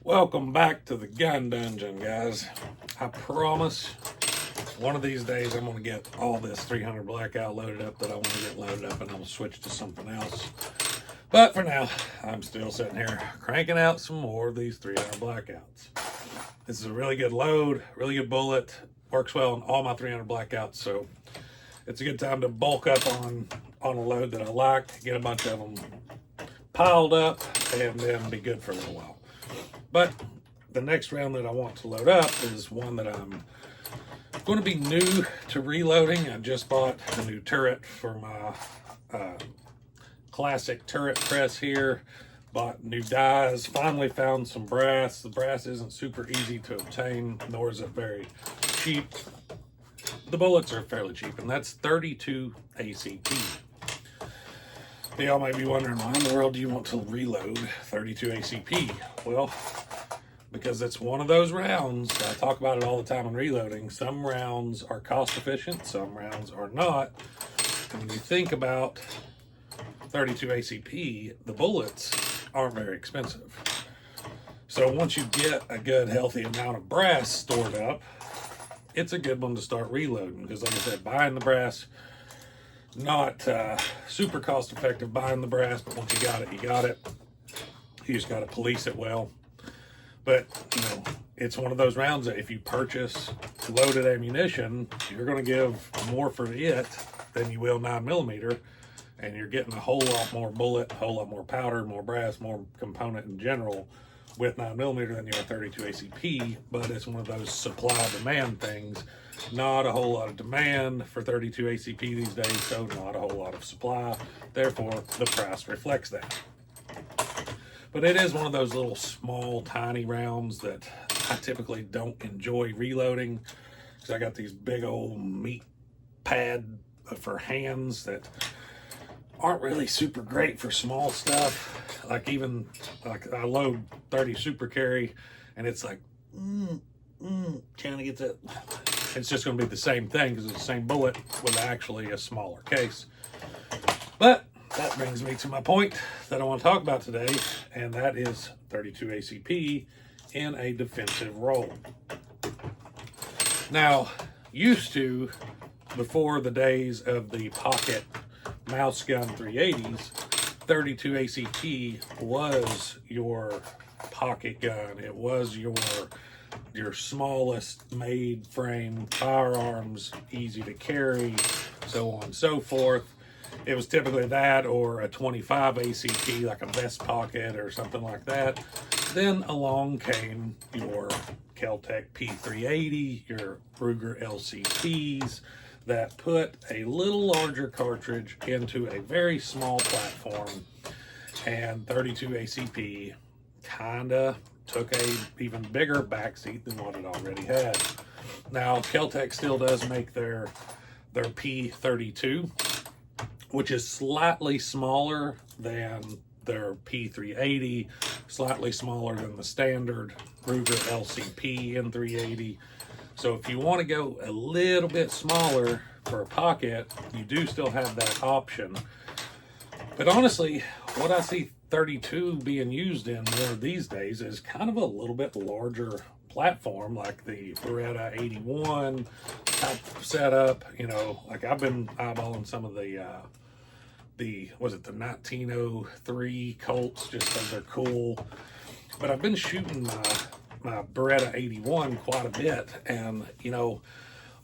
Welcome back to the gun dungeon, guys. I promise one of these days I'm going to get all this 300 blackout loaded up that I want to get loaded up, and I'm going to switch to something else. But for now, I'm still sitting here cranking out some more of these 300 blackouts. This is a really good load, really good bullet, works well on all my 300 blackouts, so it's a good time to bulk up on a load that I like, get a bunch of them piled up, and then be good for a little while. But the next round that I want to load up is one that I'm going to be new to reloading. I just bought a new turret for my classic turret press here. Bought new dies, finally found some brass. The brass isn't super easy to obtain, nor is it very cheap. The bullets are fairly cheap, and that's 32 ACP. Y'all might be wondering, why in the world do you want to reload 32 ACP? Well, because it's one of those rounds. I talk about it all the time in reloading. Some rounds are cost efficient, some rounds are not. And when you think about 32 ACP, the bullets aren't very expensive. So once you get a good healthy amount of brass stored up, it's a good one to start reloading, because like I said, buying the brass, not super cost effective buying the brass, but once you got it, you got it. You just got to police it well. But, you know, it's one of those rounds that if you purchase loaded ammunition, you're going to give more for it than you will 9mm, and you're getting a whole lot more bullet, a whole lot more powder, more brass, more component in general with 9mm than you are 32 ACP. But it's one of those supply demand things. Not a whole lot of demand for 32 ACP these days, so not a whole lot of supply. Therefore, the price reflects that. But it is one of those little small, tiny rounds that I typically don't enjoy reloading, because I got these big old meat pad for hands that aren't really super great for small stuff. Like I load 30 super carry, and it's like, trying to get that. It's just going to be the same thing, because it's the same bullet with actually a smaller case. But that brings me to my point that I want to talk about today, and that is 32 ACP in a defensive role. Now, used to, before the days of the pocket mouse gun 380s, 32 ACP was your pocket gun. It was your smallest made frame firearms, easy to carry, so on and so forth. It was typically that or a 25 ACP, like a vest pocket or something like that. Then along came your Kel-Tec P380, your Ruger LCPs, that put a little larger cartridge into a very small platform, and 32 ACP kinda took a even bigger backseat than what it already had. Now, Kel-Tec still does make their P32, which is slightly smaller than their P380, slightly smaller than the standard Ruger LCP N380. So if you want to go a little bit smaller for a pocket, you do still have that option. But honestly, what I see 32 being used in more these days is kind of a little bit larger platform, like the Beretta 81 type setup. You know, like I've been eyeballing some of the 1903 Colts, just because they're cool. But I've been shooting my Beretta 81 quite a bit, and you know,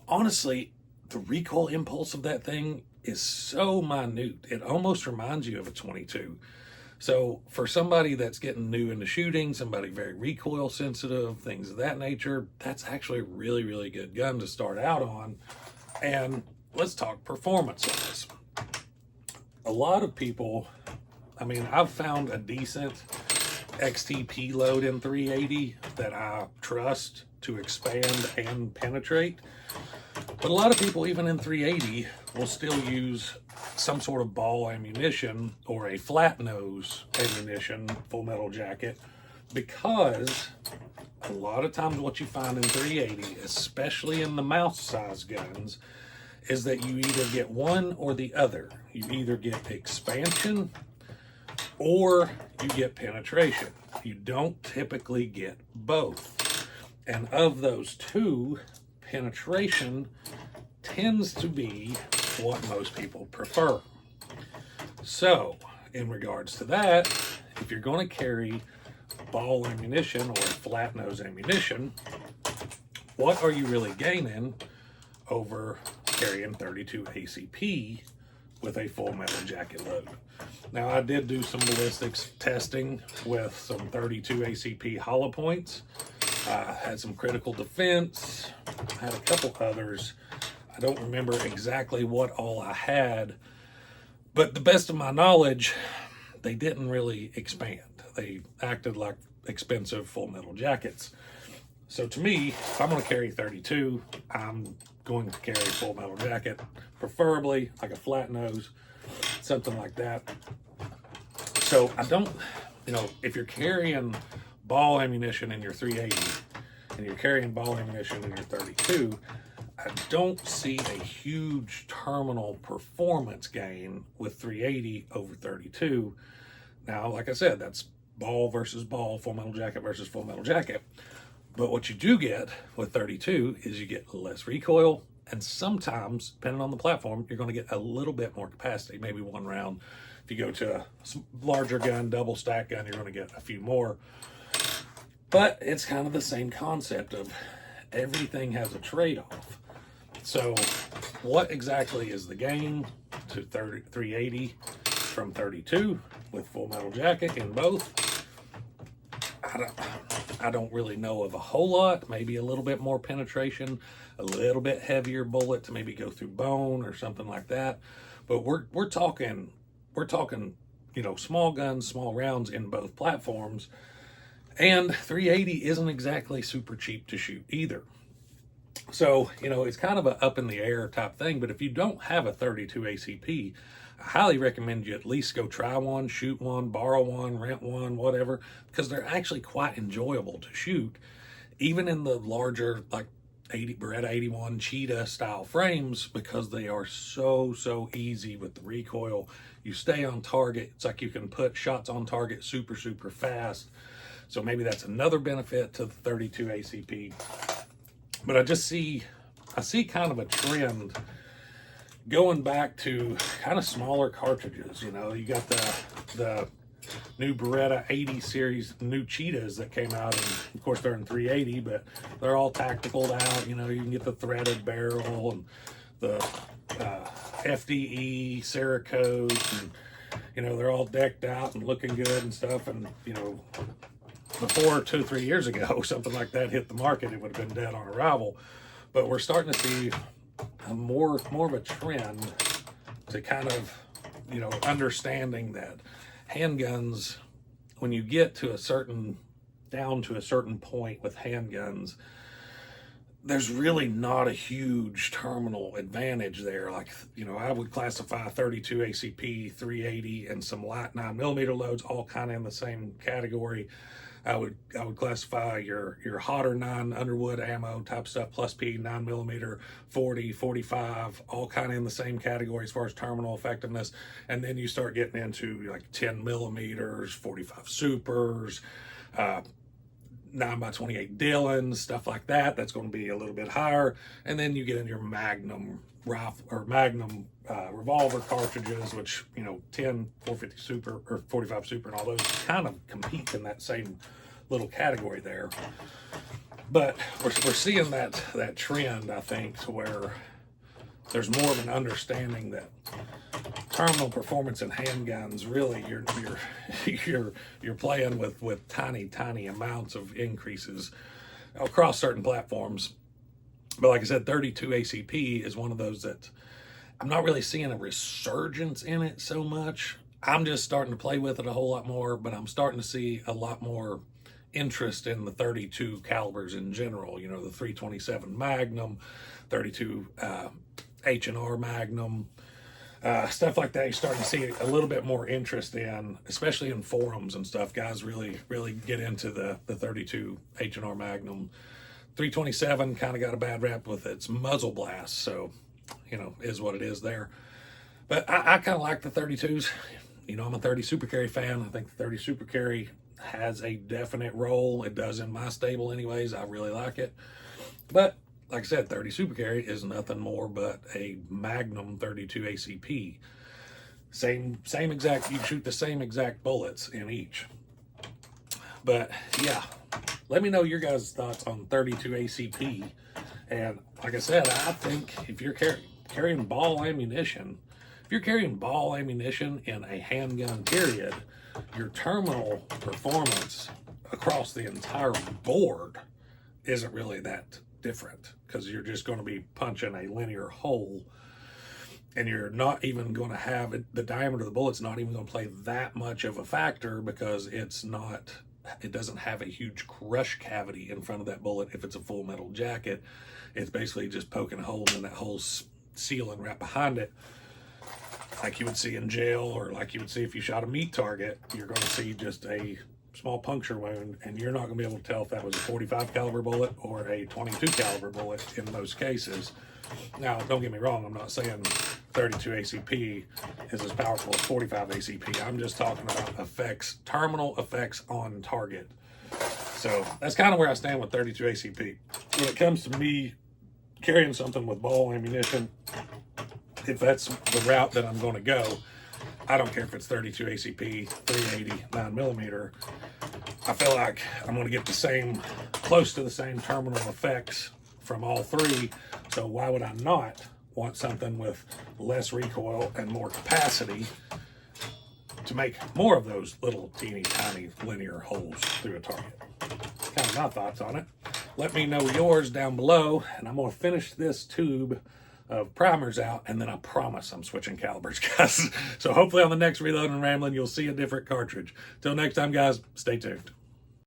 honestly, the recoil impulse of that thing is so minute, it almost reminds you of a 22. So for somebody that's getting new into shooting, somebody very recoil sensitive, things of that nature, that's actually a really, really good gun to start out on. And let's talk performance on this. A lot of people, I mean, I've found a decent XTP load in 380 that I trust to expand and penetrate. But a lot of people, even in 380, will still use some sort of ball ammunition or a flat nose ammunition, full metal jacket, because a lot of times what you find in 380, especially in the mouse size guns, is that you either get one or the other. You either get expansion or you get penetration. You don't typically get both. And of those two, penetration tends to be what most people prefer. So, in regards to that, if you're going to carry ball ammunition or flat nose ammunition, what are you really gaining over carrying 32 ACP with a full metal jacket load? Now, I did do some ballistics testing with some 32 ACP hollow points. Had some critical defense, had a couple others. I don't remember exactly what all I had, but the best of my knowledge, they didn't really expand. They acted like expensive full metal jackets. So to me, if I'm going to carry 32, I'm going to carry a full metal jacket, preferably like a flat nose, something like that. So I don't, if you're carrying ball ammunition in your 380 and you're carrying ball ammunition in your 32, I don't see a huge terminal performance gain with 380 over 32. Now, like I said, that's ball versus ball, full metal jacket versus full metal jacket. But what you do get with 32 is you get less recoil, and sometimes, depending on the platform, you're going to get a little bit more capacity, maybe one round. If you go to a larger gun, double stack gun, you're going to get a few more. But it's kind of the same concept of everything has a trade-off. So what exactly is the gain to 380 from 32 with full metal jacket in both? I don't really know of a whole lot. Maybe a little bit more penetration, a little bit heavier bullet to maybe go through bone or something like that. But we're talking, small guns, small rounds in both platforms. And 380 isn't exactly super cheap to shoot either. So, it's kind of a up in the air type thing. But if you don't have a 32 ACP, I highly recommend you at least go try one, shoot one, borrow one, rent one, whatever, because they're actually quite enjoyable to shoot, even in the larger, like Beretta 81 Cheetah style frames, because they are so easy with the recoil. You stay on target. It's like you can put shots on target super fast. So maybe that's another benefit to the 32 ACP. But I see kind of a trend going back to kind of smaller cartridges. You got the new Beretta 80 series new Cheetahs that came out, and of course they're in 380, but they're all tacticaled out. You can get the threaded barrel and the FDE Cerakote, and they're all decked out and looking good and stuff. And before 2-3 years ago, something like that hit the market, it would have been dead on arrival. But we're starting to see a more of a trend to kind of, understanding that handguns, when you get to down to a certain point with handguns, there's really not a huge terminal advantage there. Like, I would classify 32 ACP, 380, and some light 9mm loads all kind of in the same category. I would classify your hotter 9 Underwood ammo type stuff, plus P, 9mm, 40, 45, all kind of in the same category as far as terminal effectiveness. And then you start getting into like 10mm, 45 supers, 9x28 Dillons, stuff like that. That's going to be a little bit higher. And then you get in your Magnum rifle or Magnum revolver cartridges, which 10, 450 Super or 45 Super and all those kind of compete in that same little category there. But we're seeing that trend, I think, to where there's more of an understanding that terminal performance in handguns, really you're playing with tiny amounts of increases across certain platforms. But like I said, 32 ACP is one of those that I'm not really seeing a resurgence in it so much. I'm just starting to play with it a whole lot more, but I'm starting to see a lot more interest in the 32 calibers in general. The 327 Magnum, 32 H&R Magnum, stuff like that. You're starting to see a little bit more interest in, especially in forums and stuff. Guys really get into the 32 H&R Magnum. 327 kind of got a bad rap with its muzzle blast, so is what it is there. But I kind of like the 32s. You know, I'm a 30 Super Carry fan. I think the 30 Super Carry has a definite role. It does in my stable anyways. I really like it. But like I said, 30 Super Carry is nothing more but a Magnum 32 ACP. Same exact, you shoot the same exact bullets in each. But yeah, let me know your guys' thoughts on 32 ACP. And like I said, I think if you're carrying ball ammunition, if you're carrying ball ammunition in a handgun period, your terminal performance across the entire board isn't really that different, because you're just going to be punching a linear hole, and you're not even going to have it, the diameter of the bullet's not even going to play that much of a factor, because it doesn't have a huge crush cavity in front of that bullet. If it's a full metal jacket, it's basically just poking a hole in that whole ceiling right behind it, like you would see in jail, or like you would see if you shot a meat target. You're going to see just a small puncture wound, and you're not going to be able to tell if that was a 45 caliber bullet or a 22 caliber bullet in most cases. Now, don't get me wrong, I'm not saying 32 ACP is as powerful as 45 ACP. I'm just talking about effects, terminal effects on target. So that's kind of where I stand with 32 ACP. When it comes to me carrying something with ball ammunition, if that's the route that I'm going to go, I don't care if it's 32 ACP, 380, 9mm. I feel like I'm going to get the same, close to the same terminal effects from all three. So why would I not want something with less recoil and more capacity to make more of those little teeny tiny linear holes through a target? Kind of my thoughts on it. Let me know yours down below, and I'm going to finish this tube of primers out, and then I promise I'm switching calibers, guys. So hopefully on the next Reloading and Rambling, you'll see a different cartridge. Till next time, guys, stay tuned.